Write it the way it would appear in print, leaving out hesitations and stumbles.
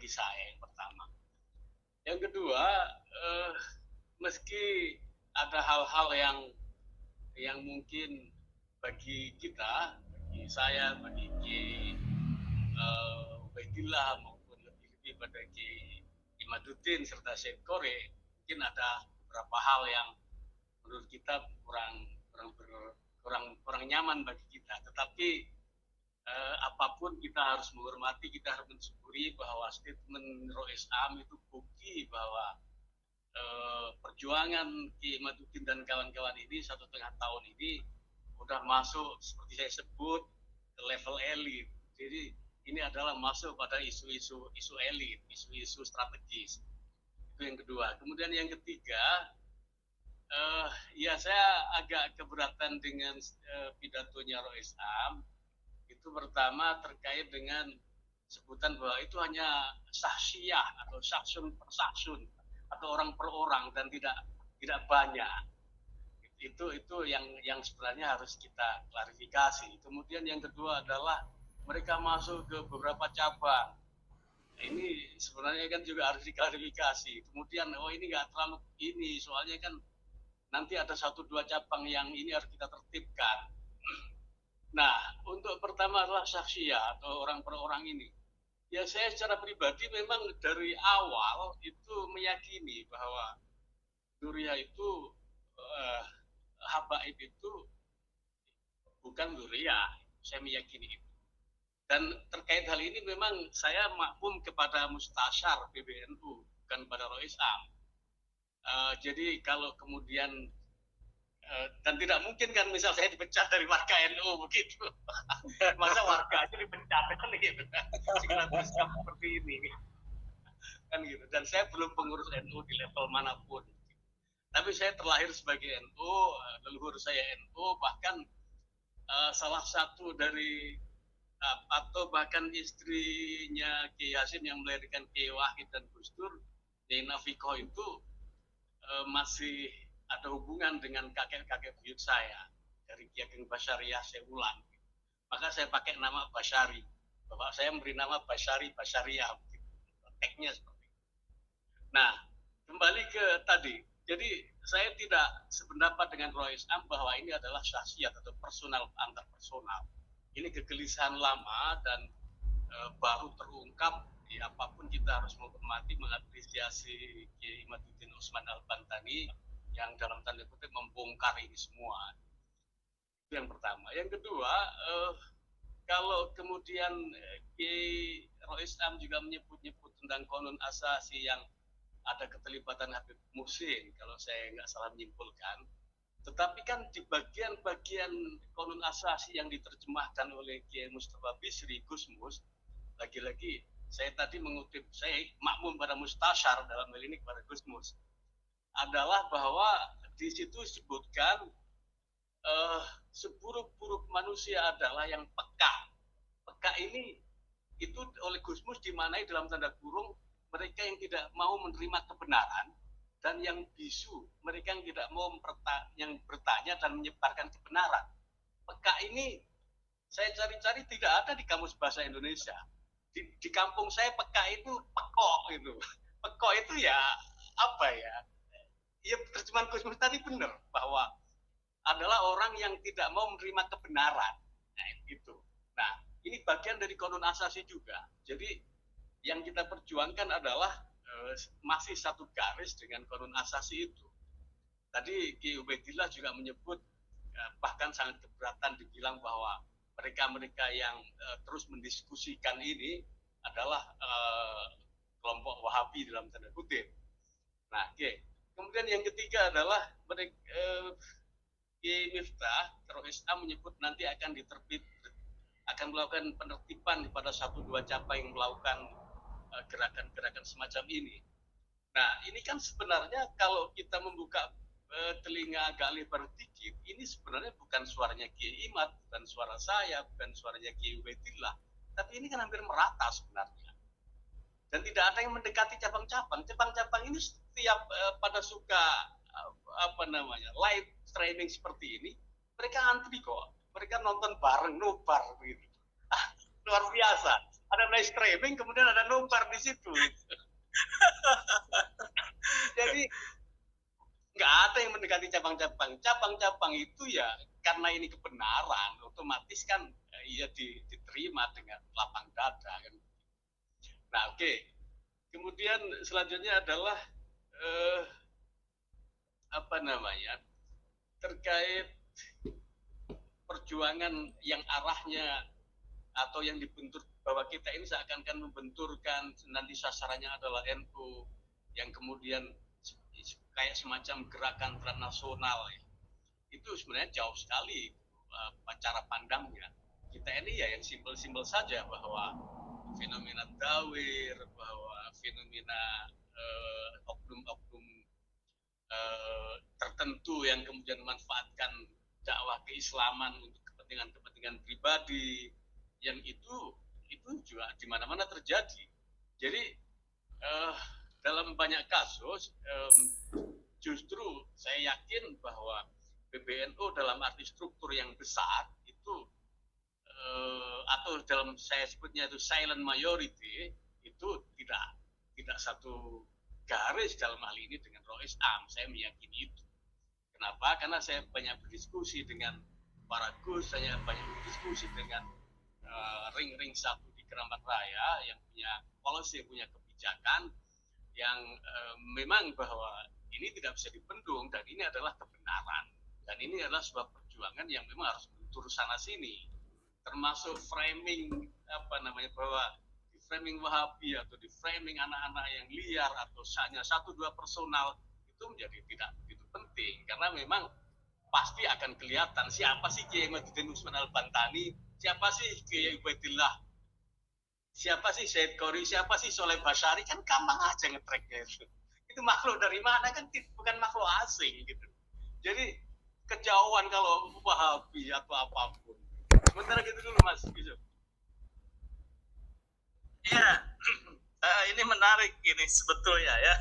bagi saya yang pertama. Yang kedua, meski ada hal-hal yang mungkin bagi kita, bagi saya, bagi Ubaidillah maupun lebih-lebih pada Ki Imaduddin serta Syed Kore, mungkin ada beberapa hal yang menurut kita kurang nyaman bagi kita. Tetapi apapun kita harus menghormati, kita harus mensyukuri bahwa statement Rois Am itu bukti bahwa perjuangan Ki Imaduddin dan kawan-kawan ini 1,5 tahun ini udah masuk seperti saya sebut ke level elit. Jadi ini adalah masuk pada isu-isu elit, isu-isu strategis. Itu yang kedua. Kemudian yang ketiga, ya saya agak keberatan dengan pidatonya Rois Am. Itu pertama terkait dengan sebutan bahwa itu hanya sahsiyah atau saksun per saksun atau orang per orang dan tidak banyak. Itu yang sebenarnya harus kita klarifikasi. Kemudian yang kedua adalah mereka masuk ke beberapa cabang. Ini sebenarnya kan juga harus diklarifikasi. Kemudian ini nggak terlalu ini, soalnya kan nanti ada 1-2 cabang yang ini harus kita tertibkan. Nah, untuk pertama adalah saksiyah atau orang per orang ini. Ya saya secara pribadi memang dari awal itu meyakini bahwa Duriya itu habaib itu bukan Duriya. Saya meyakini itu. Dan terkait hal ini memang saya makmum kepada Mustasyar PBNU, bukan pada Rois Am. Jadi kalau kemudian dan tidak mungkin kan misal saya dipecat dari warga NU begitu. Masa warga aja dipecat kan gitu. Seperti ini. Kan gitu. Dan saya belum pengurus NU di level manapun. Tapi saya terlahir sebagai NU, leluhur saya NU, bahkan salah satu dari atau bahkan istrinya Kiai Hasim yang melahirkan Kiai Wahid dan Gus Dur, Kiai Nafikoh itu masih ada hubungan dengan kakek-kakek buyut saya dari Ki Ageng Basyariah Sewulan. Maka saya pakai nama Basyari. Bapak saya memberi nama Basyariah. Tekniknya seperti itu. Nah, kembali ke tadi. Jadi saya tidak sependapat dengan Rois Am bahwa ini adalah syahsiat atau personal antar personal. Ini kegelisahan lama dan baru terungkap. Ya, apapun kita harus menghormati, mengapresiasi Kiai Imaduddin Usman Al-Bantani yang dalam tanda kutip membongkar ini semua. Itu yang pertama. Yang kedua, kalau kemudian Kiai Rois Am juga menyebut tentang konun asasi yang ada keterlibatan Habib Muhsin, kalau saya nggak salah menyimpulkan. Tetapi kan di bagian-bagian konun asasi yang diterjemahkan oleh Kiai Mustafa Bisri, Gusmus, lagi-lagi saya tadi mengutip, saya makmum pada Mustasyar dalam hal ini kepada Gusmus, adalah bahwa di situ disebutkan seburuk-buruk manusia adalah yang peka. Peka ini itu oleh Gusmus dimanai dalam tanda kurung mereka yang tidak mau menerima kebenaran dan yang bisu, mereka yang tidak mau yang bertanya dan menyebarkan kebenaran. Peka ini saya cari-cari tidak ada di kamus bahasa Indonesia. Di kampung saya peka itu pekok itu. Pekok itu ya apa ya? Ya terjemahan Gusmus tadi benar bahwa adalah orang yang tidak mau menerima kebenaran. Nah, itu. Nah, ini bagian dari konun asasi juga. Jadi yang kita perjuangkan adalah masih satu garis dengan konun asasi itu. Tadi Ki Ubaidillah juga menyebut bahkan sangat keberatan dibilang bahwa mereka-mereka yang terus mendiskusikan ini adalah kelompok Wahabi dalam tanda kutip. Nah, kemudian yang ketiga adalah Kiai Miftah Rois Am menyebut nanti akan melakukan penertiban kepada 1-2 cabang yang melakukan gerakan-gerakan semacam ini. Nah, ini kan sebenarnya kalau kita membuka telinga agak lebar dikit, ini sebenarnya bukan suaranya Kiai Imad, bukan suara saya, bukan suaranya Kiai Ubaidillah, tapi ini kan hampir merata sebenarnya. Dan tidak ada yang mendekati cabang-cabang. Cabang-cabang ini setiap pada suka live streaming seperti ini, mereka antri kok. Mereka nonton bareng, nobar begitu. Luar biasa. Ada live streaming, kemudian ada nobar di situ. Jadi nggak ada yang mendekati cabang-cabang. Cabang-cabang itu ya karena ini kebenaran, otomatis kan ya diterima dengan lapang dada kan. Nah, oke. Kemudian selanjutnya adalah apa namanya, terkait perjuangan yang arahnya atau yang dibentur bahwa kita ini seakan-akan membenturkan nanti sasarannya adalah NU yang kemudian kayak semacam gerakan transnasional ya. Itu sebenarnya jauh sekali cara pandangnya. Kita ini ya yang simpel-simpel saja bahwa fenomena tawir, bahwa fenomena oknum-oknum tertentu yang kemudian memanfaatkan dakwah keislaman untuk kepentingan-kepentingan pribadi, yang itu juga di mana-mana terjadi. Jadi dalam banyak kasus justru saya yakin bahwa PBNU dalam arti struktur yang besar itu atau dalam saya sebutnya itu silent majority itu tidak satu garis dalam hal ini dengan Rois Am. Saya meyakini itu. Kenapa? Karena saya banyak berdiskusi dengan para Gus, saya banyak berdiskusi dengan ring-ring satu di Keramat Raya yang punya policy, punya kebijakan yang memang bahwa ini tidak bisa dibendung dan ini adalah kebenaran dan ini adalah sebuah perjuangan yang memang harus menurut sana sini, termasuk framing apa namanya, bahwa di framing Wahabi atau di framing anak-anak yang liar atau hanya 1-2 personal itu menjadi tidak begitu penting karena memang pasti akan kelihatan siapa sih Kiai Muhyiddin Usman Al-Bantani, siapa sih Kiai Ubaidillah, siapa sih Syed Qori, siapa sih Soleh Basyari, kan gampang aja nge-tracknya itu. Itu makhluk dari mana, kan bukan makhluk asing gitu. Jadi kejauhan kalau Wahabi atau apapun. Sementara gitu dulu Mas Yusuf. Iya, ini menarik ini sebetulnya ya.